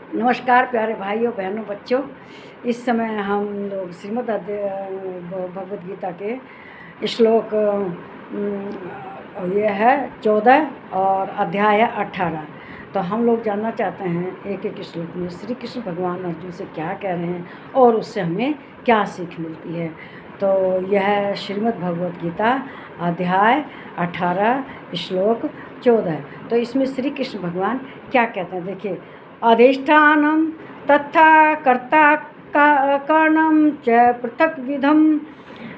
नमस्कार प्यारे भाइयों बहनों बच्चों। इस समय हम लोग श्रीमद् भगवद गीता के श्लोक ये है 14 और अध्याय है 18। तो हम लोग जानना चाहते हैं एक एक श्लोक में श्री कृष्ण भगवान अर्जुन से क्या कह रहे हैं और उससे हमें क्या सीख मिलती है। तो यह है श्रीमद् भगवद गीता अध्याय 18 श्लोक 14। तो इसमें श्री कृष्ण भगवान क्या कहते हैं, देखिए। अधिष्ठानं तथा कर्ता कारणं च पृथक विधम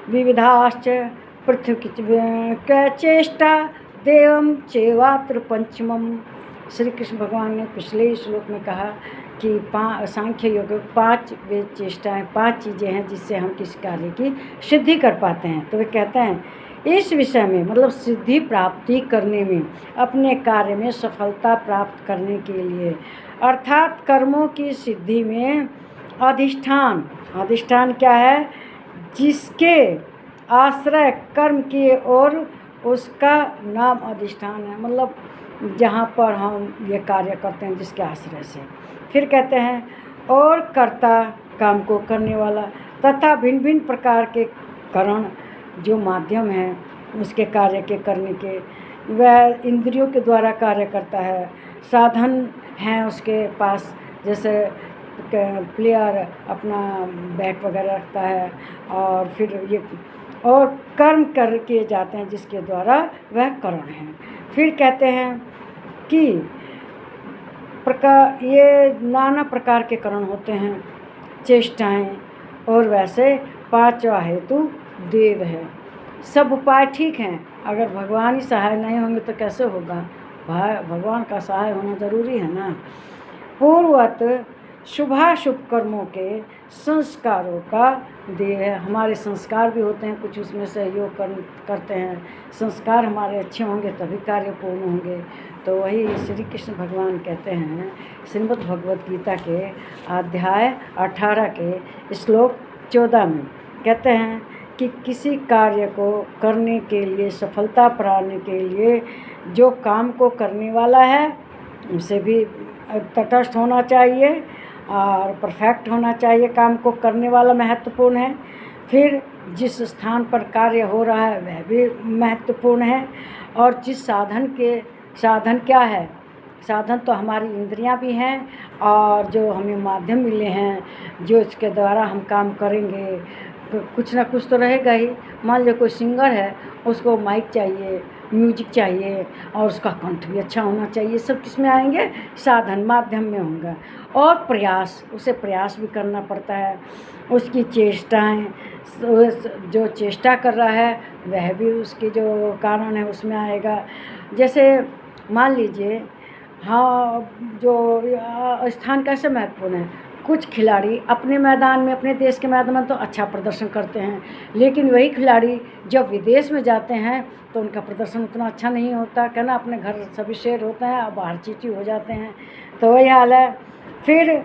विविधाश्च पृथक चेष्टा देवं चेवात्र पंचमम। श्री कृष्ण भगवान ने पिछले श्लोक में कहा कि सांख्य योग में 5 वे चेष्टाएँ 5 चीज़ें हैं जिससे हम किसी कार्य की सिद्धि कर पाते हैं। तो वे कहते हैं इस विषय में मतलब सिद्धि प्राप्ति करने में, अपने कार्य में सफलता प्राप्त करने के लिए, अर्थात कर्मों की सिद्धि में अधिष्ठान क्या है, जिसके आश्रय कर्म किए और उसका नाम अधिष्ठान है, मतलब जहाँ पर हम ये कार्य करते हैं जिसके आश्रय से। फिर कहते हैं और कर्ता काम को करने वाला तथा भिन्न भिन्न प्रकार के करण जो माध्यम है उसके कार्य के करने के, वह इंद्रियों के द्वारा कार्य करता है। साधन हैं उसके पास, जैसे प्लेयर अपना बैट वगैरह रखता है और फिर ये और कर्म कर किए जाते हैं जिसके द्वारा वह करण है। फिर कहते हैं कि ये नाना प्रकार के करण होते हैं, चेष्टाएं, और वैसे 5वां हेतु देव है। सब उपाय ठीक हैं, अगर भगवान ही सहाय नहीं होंगे तो कैसे होगा। भगवान का सहाय होना ज़रूरी है ना। पूर्ववत शुभाशुभ कर्मों के संस्कारों का देव है। हमारे संस्कार भी होते हैं, कुछ उसमें सहयोग करते हैं। संस्कार हमारे अच्छे होंगे तभी कार्य पूर्ण होंगे। तो वही श्री कृष्ण भगवान कहते हैं श्रीमद् भगवद गीता के अध्याय 18 के श्लोक 14 में, कहते हैं कि किसी कार्य को करने के लिए, सफलता पाने के लिए जो काम को करने वाला है उसे भी तटस्थ होना चाहिए और परफेक्ट होना चाहिए। काम को करने वाला महत्वपूर्ण है। फिर जिस स्थान पर कार्य हो रहा है वह भी महत्वपूर्ण है। और जिस साधन क्या है, साधन तो हमारी इंद्रियां भी हैं और जो हमें माध्यम मिले हैं जो इसके द्वारा हम काम करेंगे, तो कुछ ना कुछ तो रहेगा ही। मान लो कोई सिंगर है, उसको माइक चाहिए, म्यूजिक चाहिए और उसका कंठ भी अच्छा होना चाहिए। सब किस में आएंगे, साधन माध्यम में होंगे। और प्रयास, उसे प्रयास भी करना पड़ता है। उसकी चेष्टाएं, जो चेष्टा कर रहा है वह भी उसकी जो कारण है उसमें आएगा। जैसे मान लीजिए, हाँ, जो स्थान कैसे महत्वपूर्ण है, कुछ खिलाड़ी अपने मैदान में, अपने देश के मैदान में तो अच्छा प्रदर्शन करते हैं, लेकिन वही खिलाड़ी जब विदेश में जाते हैं तो उनका प्रदर्शन उतना अच्छा नहीं होता। कहना अपने घर सभी शेर होते हैं और बाहर चीटी हो जाते हैं। तो वही हाल है। फिर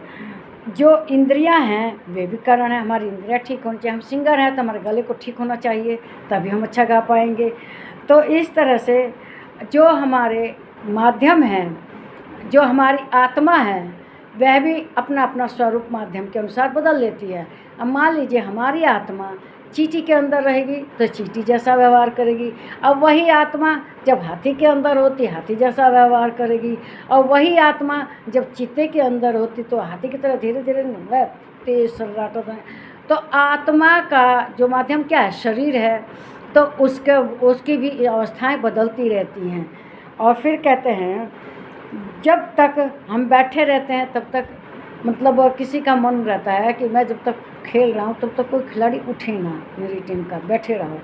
जो इंद्रियां हैं वे भी कारण है। हमारी इंद्रियां ठीक होनी चाहिए। हम सिंगर हैं तो हमारे गले को ठीक होना चाहिए, तभी हम अच्छा गा पाएंगे। तो इस तरह से जो हमारे माध्यम हैं, जो हमारी आत्मा है, वह भी अपना अपना स्वरूप माध्यम के अनुसार बदल लेती है। अब मान लीजिए हमारी आत्मा चींटी के अंदर रहेगी तो चींटी जैसा व्यवहार करेगी। अब वही आत्मा जब हाथी के अंदर होती, हाथी जैसा व्यवहार करेगी। और वही आत्मा जब चीते के अंदर होती तो हाथी की तरह धीरे धीरे वह तेज सर्राटत है। तो आत्मा का जो माध्यम क्या है, शरीर है, तो उसकी भी अवस्थाएं बदलती रहती हैं। और फिर कहते हैं जब तक हम बैठे रहते हैं तब तक, मतलब किसी का मन रहता है कि मैं जब तक खेल रहा हूँ तब तक कोई खिलाड़ी उठे ना मेरी टीम का, बैठे रहो।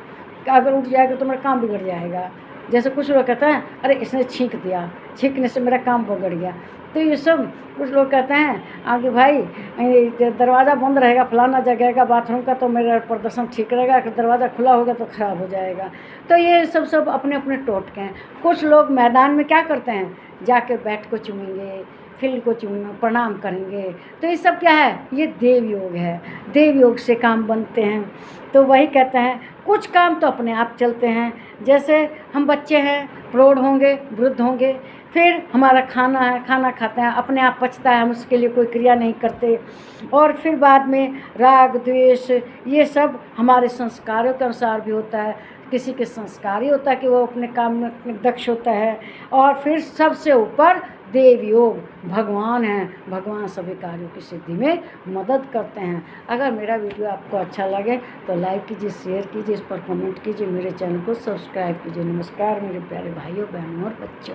अगर उठ जाएगा तो मेरा काम बिगड़ जाएगा। जैसे कुछ लोग कहते हैं अरे इसने छींक दिया, छींकने से मेरा काम बिगड़ गया। तो ये सब कुछ लोग कहते हैं आगे भाई दरवाज़ा बंद रहेगा फलाना जगह का बाथरूम का तो मेरा प्रदर्शन ठीक रहेगा, अगर दरवाज़ा खुला होगा तो ख़राब हो जाएगा। तो ये सब अपने अपने टोटके हैं। कुछ लोग मैदान में क्या करते हैं, जाके बैट को चूमेंगे, फील्ड को प्रणाम करेंगे। तो ये सब क्या है, ये देव योग है। देव योग से काम बनते हैं। तो वही कहते हैं कुछ काम तो अपने आप चलते हैं। जैसे हम बच्चे हैं, प्रौढ़ होंगे, वृद्ध होंगे, फिर हमारा खाना है, खाना खाते हैं, अपने आप पचता है, हम उसके लिए कोई क्रिया नहीं करते। और फिर बाद में राग द्वेष ये सब हमारे संस्कारों के अनुसार भी होता है। किसी के संस्कार ही होता है कि वो अपने काम में दक्ष होता है। और फिर सबसे ऊपर देव योग भगवान हैं, भगवान सभी कार्यों की सिद्धि में मदद करते हैं। अगर मेरा वीडियो आपको अच्छा लगे तो लाइक कीजिए, शेयर कीजिए, इस पर कमेंट कीजिए, मेरे चैनल को सब्सक्राइब कीजिए। नमस्कार मेरे प्यारे भाइयों, बहनों और बच्चों।